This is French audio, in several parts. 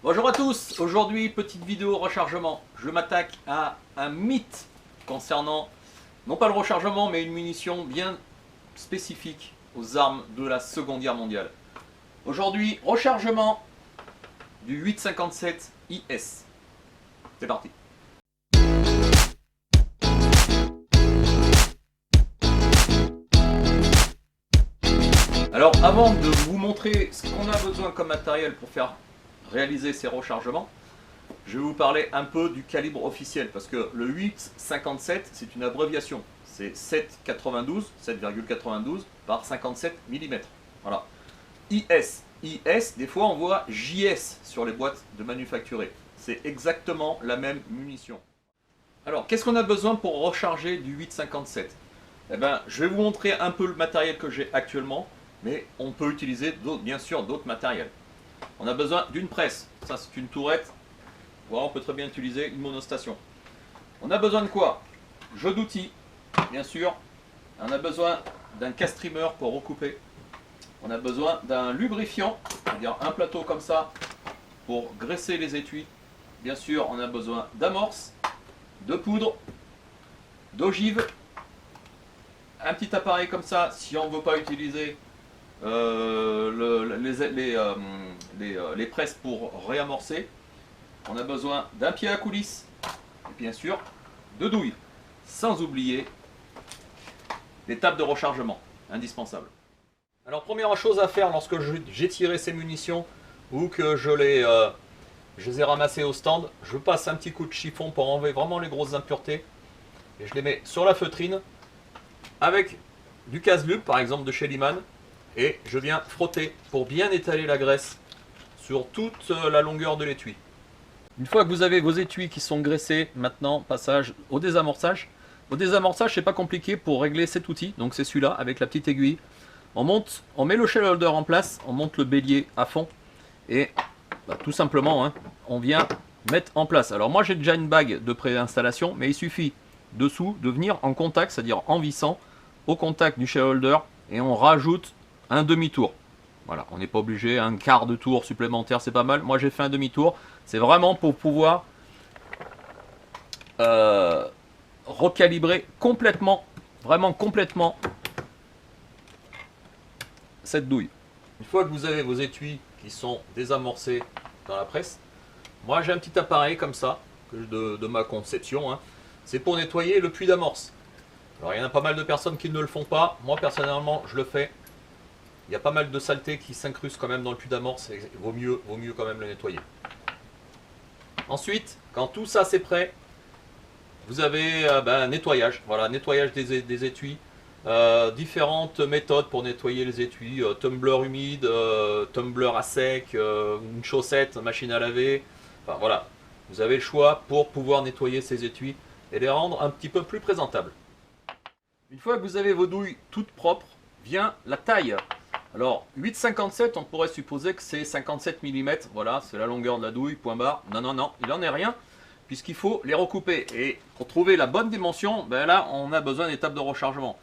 Bonjour à tous, aujourd'hui petite vidéo rechargement. Je m'attaque à un mythe concernant non pas le rechargement mais une munition bien spécifique aux armes de la Seconde Guerre mondiale. Aujourd'hui, rechargement du 857 IS. C'est parti. Alors avant de vous montrer ce qu'on a besoin comme matériel pour faire réaliser ces rechargements, je vais vous parler un peu du calibre officiel parce que le 8,57 c'est une abréviation. C'est 7,92 par 57 mm. Voilà. IS. IS, des fois on voit JS sur les boîtes de manufacturés. C'est exactement la même munition. Alors, qu'est-ce qu'on a besoin pour recharger du 8,57? Eh ben, je vais vous montrer un peu le matériel que j'ai actuellement, mais on peut utiliser bien sûr d'autres matériels. On a besoin d'une presse. Ça, c'est une tourette. Voilà, on peut très bien utiliser une monostation. On a besoin de quoi? Jeu d'outils, bien sûr. On a besoin d'un castrimeur pour recouper. On a besoin d'un lubrifiant, c'est-à-dire un plateau comme ça pour graisser les étuis. Bien sûr, on a besoin d'amorce, de poudre, d'ogive, un petit appareil comme ça si on ne veut pas utiliser les presses pour réamorcer. On a besoin d'un pied à coulisses et bien sûr de douilles. Sans oublier les tables de rechargement, indispensables. Alors première chose à faire lorsque j'ai tiré ces munitions ou que je les ai ramassées au stand, je passe un petit coup de chiffon pour enlever vraiment les grosses impuretés et je les mets sur la feutrine avec du casse-lube par exemple de chez Liman et je viens frotter pour bien étaler la graisse sur toute la longueur de l'étui. Une fois que vous avez vos étuis qui sont graissés, maintenant passage au désamorçage. Au désamorçage, c'est pas compliqué pour régler cet outil, donc c'est celui-là avec la petite aiguille. On monte, on met le shell holder en place, on monte le bélier à fond et tout simplement hein, on vient mettre en place. Alors moi j'ai déjà une bague de préinstallation, mais il suffit dessous de venir en contact, c'est-à-dire en vissant au contact du shell holder et on rajoute un demi-tour. Voilà, on n'est pas obligé, un quart de tour supplémentaire, c'est pas mal. Moi j'ai fait un demi-tour, c'est vraiment pour pouvoir recalibrer complètement, vraiment complètement cette douille. Une fois que vous avez vos étuis qui sont désamorcés dans la presse, moi j'ai un petit appareil comme ça, de ma conception, hein. C'est pour nettoyer le puits d'amorce. Alors il y en a pas mal de personnes qui ne le font pas, moi personnellement je le fais. Il y a pas mal de saleté qui s'incrustent quand même dans le puits d'amorce et vaut mieux quand même le nettoyer. Ensuite, quand tout ça c'est prêt, vous avez nettoyage, voilà, nettoyage des étuis. Différentes méthodes pour nettoyer les étuis, tumbler humide, tumbler à sec, une chaussette, machine à laver, enfin voilà, vous avez le choix pour pouvoir nettoyer ces étuis et les rendre un petit peu plus présentables. Une fois que vous avez vos douilles toutes propres, vient la taille. Alors 8,57 on pourrait supposer que c'est 57 mm, voilà, c'est la longueur de la douille, point barre. Non, non, non, il n'en est rien, puisqu'il faut les recouper. Et pour trouver la bonne dimension, ben là on a besoin d'étapes de rechargement.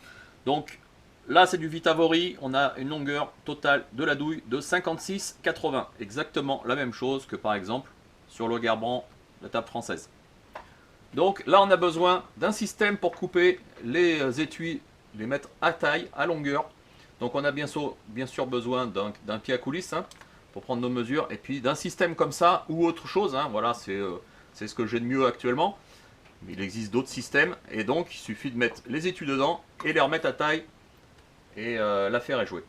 Donc là c'est du Vitavori, on a une longueur totale de la douille de 56,80. Exactement la même chose que par exemple sur le Gerbrand, la table française. Donc là on a besoin d'un système pour couper les étuis, les mettre à taille, à longueur. Donc on a bien sûr besoin d'un pied à coulisses hein, pour prendre nos mesures. Et puis d'un système comme ça ou autre chose, hein, voilà c'est ce que j'ai de mieux actuellement. Mais il existe d'autres systèmes et donc il suffit de mettre les étuis dedans et les remettre à taille et l'affaire est jouée.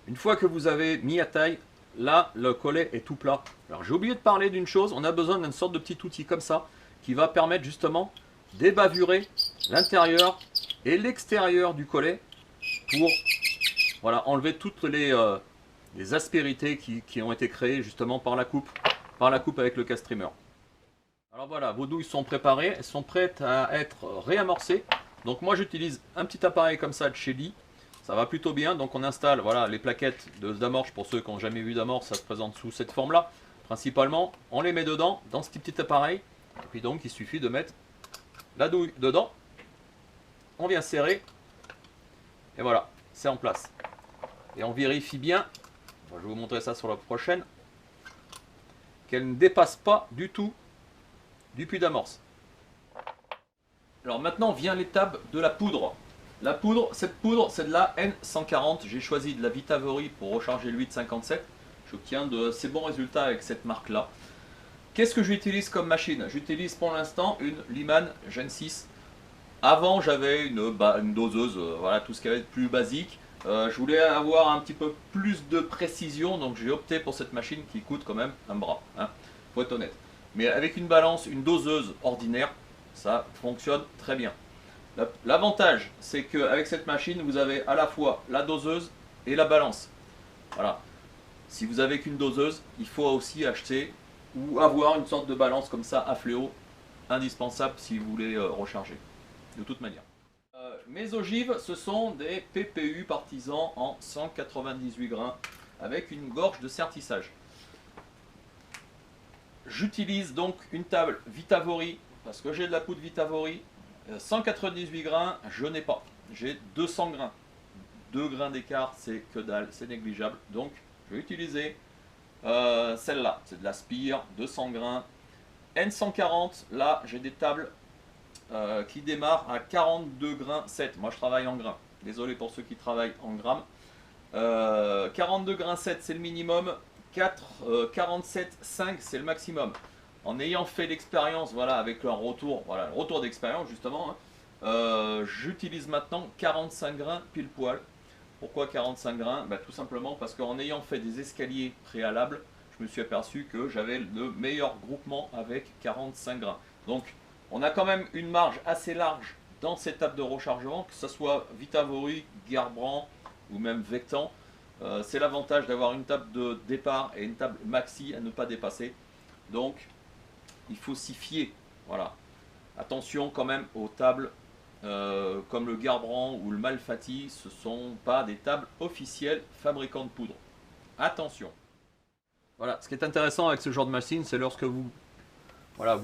Une fois que vous avez mis à taille, là le collet est tout plat. Alors j'ai oublié de parler d'une chose, on a besoin d'une sorte de petit outil comme ça qui va permettre justement d'ébavurer l'intérieur et l'extérieur du collet pour voilà, enlever toutes les aspérités qui ont été créées justement par la coupe avec le castrimmer. Alors voilà, vos douilles sont préparées, elles sont prêtes à être réamorcées. Donc moi j'utilise un petit appareil comme ça de chez Lee, ça va plutôt bien. Donc on installe voilà, les plaquettes d'amorce, pour ceux qui n'ont jamais vu d'amorce, ça se présente sous cette forme là. Principalement, on les met dedans, dans ce petit appareil. Et puis donc il suffit de mettre la douille dedans. On vient serrer. Et voilà, c'est en place. Et on vérifie bien, je vais vous montrer ça sur la prochaine, qu'elle ne dépasse pas du tout du puits d'amorce. Alors maintenant vient l'étape de la poudre. La poudre, cette poudre, c'est de la N140. J'ai choisi de la Vitavory pour recharger l'huile 57. J'obtiens de assez bons résultats avec cette marque-là. Qu'est-ce que j'utilise comme machine? J'utilise pour l'instant une Lyman Gen 6. Avant, j'avais une doseuse, voilà, tout ce qui avait de plus basique. Je voulais avoir un petit peu plus de précision, donc j'ai opté pour cette machine qui coûte quand même un bras, hein, faut être honnête. Mais avec une balance, une doseuse ordinaire, ça fonctionne très bien. L'avantage, c'est qu'avec cette machine, vous avez à la fois la doseuse et la balance. Voilà. Si vous avez qu'une doseuse, il faut aussi acheter ou avoir une sorte de balance comme ça à fléau, indispensable si vous voulez recharger, de toute manière. Mes ogives, ce sont des PPU Partisan en 198 grains avec une gorge de sertissage. J'utilise donc une table Vitavory parce que j'ai de la poudre Vitavory. 198 grains, je n'ai pas. J'ai 200 grains. 2 grains d'écart, c'est que dalle, c'est négligeable. Donc, je vais utiliser celle-là. C'est de la Spire, 200 grains. N140, là, j'ai des tables qui démarrent à 42 grains 7. Moi, je travaille en grains. Désolé pour ceux qui travaillent en grammes. 42 grains 7, c'est le minimum. 47,5, c'est le maximum. En ayant fait l'expérience, voilà, avec un retour, voilà, le retour d'expérience justement, hein, j'utilise maintenant 45 grains pile poil. Pourquoi 45 grains? Tout simplement parce qu'en ayant fait des escaliers préalables, je me suis aperçu que j'avais le meilleur groupement avec 45 grains. Donc, on a quand même une marge assez large dans cette table de rechargement, que ce soit Vitavory, Gerbrand ou même Vectan. C'est l'avantage d'avoir une table de départ et une table maxi à ne pas dépasser. Donc, il faut s'y fier. Voilà. Attention quand même aux tables comme le Gerbrand ou le Malfatti, ce ne sont pas des tables officielles fabricants de poudre. Attention. Voilà, ce qui est intéressant avec ce genre de machine, c'est lorsque vous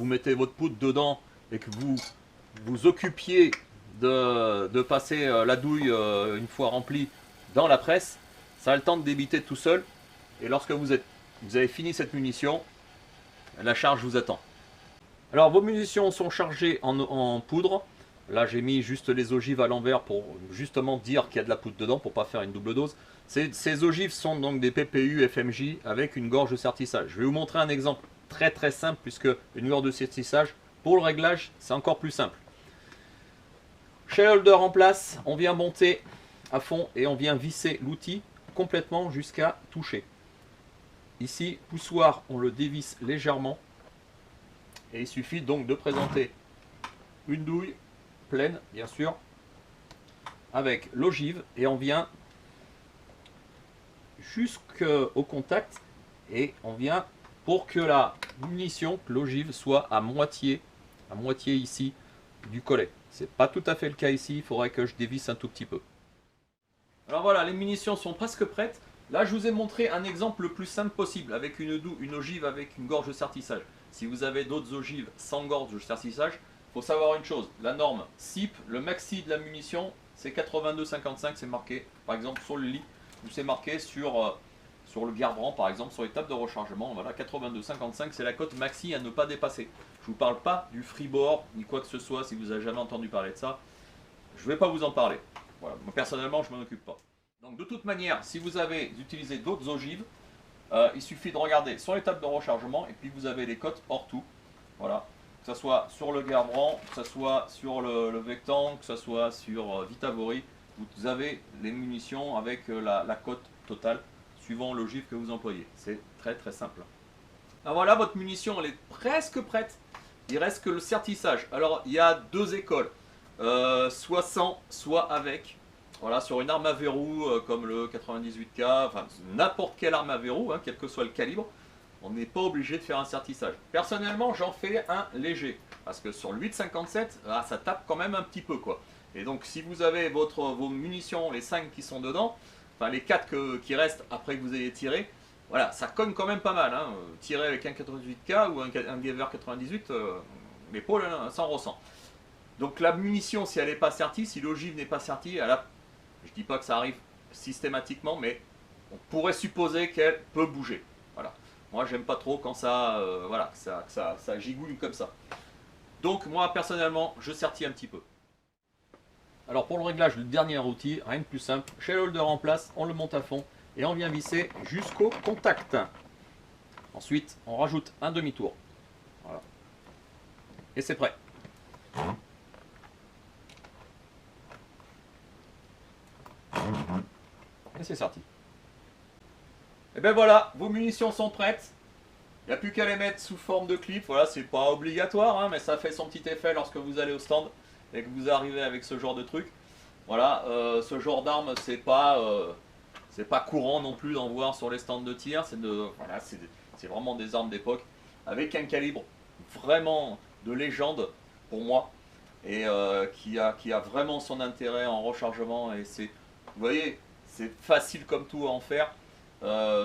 mettez votre poudre dedans et que vous vous occupiez de passer la douille une fois remplie dans la presse, ça a le temps de débiter tout seul. Et lorsque vous avez fini cette munition, la charge vous attend. Alors vos munitions sont chargées en poudre. Là j'ai mis juste les ogives à l'envers pour justement dire qu'il y a de la poudre dedans, pour pas faire une double dose. Ces ogives sont donc des PPU FMJ avec une gorge de sertissage. Je vais vous montrer un exemple très très simple, puisque une gorge de sertissage, pour le réglage, c'est encore plus simple. Shell holder en place, on vient monter à fond et on vient visser l'outil complètement jusqu'à toucher. Ici, poussoir, on le dévisse légèrement. Et il suffit donc de présenter une douille pleine, bien sûr, avec l'ogive. Et on vient jusqu'au contact. Et on vient pour que la munition, l'ogive, soit à moitié ici du collet. C'est pas tout à fait le cas ici, il faudrait que je dévisse un tout petit peu. Alors voilà, les munitions sont presque prêtes. Là, je vous ai montré un exemple le plus simple possible, avec une ogive avec une gorge de sertissage. Si vous avez d'autres ogives sans gorge de sertissage, il faut savoir une chose. La norme CIP, le maxi de la munition, c'est 82,55, c'est marqué par exemple sur le lit, ou c'est marqué sur le Gerbrand par exemple, sur les tables de rechargement. Voilà, 82,55, c'est la cote maxi à ne pas dépasser. Je ne vous parle pas du freeboard, ni quoi que ce soit, si vous n'avez jamais entendu parler de ça. Je ne vais pas vous en parler. Voilà. Moi, personnellement, je ne m'en occupe pas. Donc de toute manière, si vous avez utilisé d'autres ogives, il suffit de regarder sur les tables de rechargement et puis vous avez les cotes hors tout. Voilà. Que ce soit sur le Gerbrand, que ce soit sur le Vectan, que ce soit sur Vitavory, vous avez les munitions avec la cote totale suivant l'ogive que vous employez. C'est très très simple. Alors voilà, votre munition elle est presque prête. Il reste que le sertissage. Alors il y a deux écoles. Soit sans, soit avec. Voilà, sur une arme à verrou comme le 98K, enfin n'importe quelle arme à verrou, hein, quel que soit le calibre, on n'est pas obligé de faire un sertissage. Personnellement, j'en fais un léger, parce que sur le 8,57, ça tape quand même un petit peu, quoi. Et donc, si vous avez vos munitions, les 5 qui sont dedans, enfin les 4 qui restent après que vous ayez tiré, voilà, ça cogne quand même pas mal. Hein. Tirer avec un 98K ou un Gewehr 98, l'épaule, hein, ça en ressent. Donc la munition, si elle n'est pas sertie, si l'ogive n'est pas sertie, je ne dis pas que ça arrive systématiquement, mais on pourrait supposer qu'elle peut bouger. Voilà. Moi, j'aime pas trop quand ça, voilà, ça gigouille comme ça. Donc, moi, personnellement, je sertis un petit peu. Alors, pour le réglage, le dernier outil, rien de plus simple. Shell holder en place, on le monte à fond et on vient visser jusqu'au contact. Ensuite, on rajoute un demi-tour. Voilà. Et c'est prêt. Et c'est sorti. Et ben voilà, vos munitions sont prêtes. Il n'y a plus qu'à les mettre sous forme de clip. Voilà, c'est pas obligatoire, hein, mais ça fait son petit effet lorsque vous allez au stand et que vous arrivez avec ce genre de truc. Voilà, ce genre d'arme, c'est pas courant non plus d'en voir sur les stands de tir. Voilà, c'est vraiment des armes d'époque avec un calibre vraiment de légende pour moi et qui a vraiment son intérêt en rechargement. Et c'est, vous voyez, c'est facile comme tout à en faire.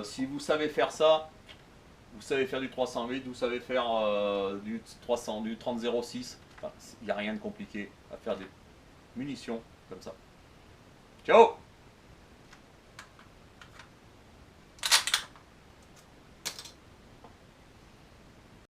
Si vous savez faire ça, vous savez faire du 308, vous savez faire du 300, du 30-06. Enfin, il n'y a rien de compliqué à faire des munitions comme ça. Ciao!